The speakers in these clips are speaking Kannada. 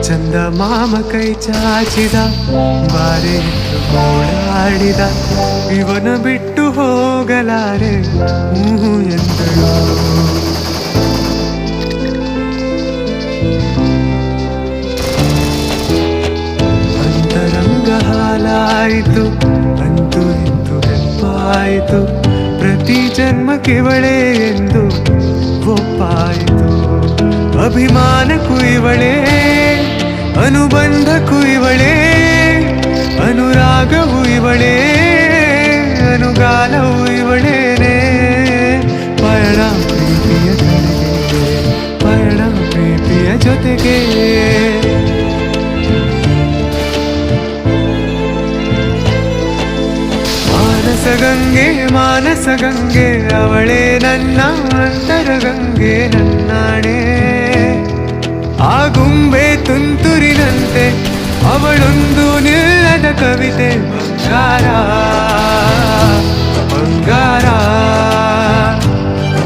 ಚಂದಮಾಮ ಕೈ ಚಾಚಿದ ಬಾರೆ ಓಡಾಡಿದ ಇವನ ಬಿಟ್ಟು ಹೋಗಲಾರೆ ಎಂದಳು. ಅಂತರಂಗ ಹಾಲಾಯಿತು ಅಂತೂ ಇಂತು ಹೆಪ್ಪಾಯಿತು ಪ್ರತಿ ಜನ್ಮಕ್ಕಿವಳೆ ಎಂದು ಒಪ್ಪಾಯಿತು. ಅಭಿಮಾನಕ್ಕೂ ಇವಳೇ ಅನುಬಂಧಕ್ಕೂ ಇವಳೇ ಅನುರಾಗವೂ ಇವಳೇ ಅನುಗಾಲವೂ ಇವಳೇನೆ. ಪಯಣ ಪ್ರೀತಿಯ ಕಡೆಗೆ ಪಯಣ ಪ್ರೀತಿಯ ಜೊತೆಗೆ ಮಾನಸ ಗಂಗೆ ಅವಳೇ ನನ್ನ ಅಂತರ ಗಂಗೆ ನನ್ನಾಣೆ. ಆ ಗುಂಬೆ ತುಂತುರಿನಂತೆ ಅವಳೊಂದು ನಿಲ್ಲದ ಕವಿತೆ ಬಂಗಾರ ಬಂಗಾರ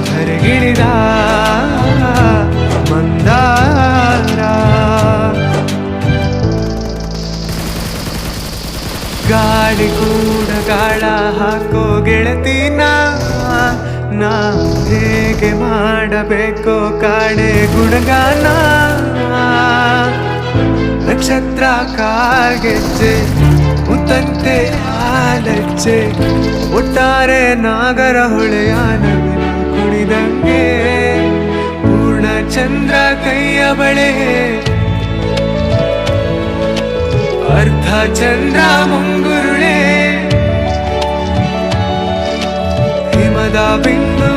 ಧರೆಗಿಳಿದ ಮಂದಾರ. ಗಾಳಿ ಕೂಡ ಗಾಳ ಹಾಕೋ ಗೆಳತಿನ ನಾ ಹೇಗೆ ಮಾಡಬೇಕೋ ಕಾಡೆ ಗುಣಗಾನ. ನಕ್ಷತ್ರ ಕಾಗೆಜ್ಜೆ ಮುತ್ತಂತೆ ಹಾಲಜ್ಜೆ ಒಟ್ಟಾರೆ ನಾಗರ ಹೊಳೆಯ ನವಿಲು ಕುಣಿದಂಗೆ. ಪೂರ್ಣ ಚಂದ್ರ ಕೈಯ ಬಳೆ ಅರ್ಧ ಚಂದ್ರ ಮುಂಗುರುಳೆ ಹಿಮದ ಬಿಂದು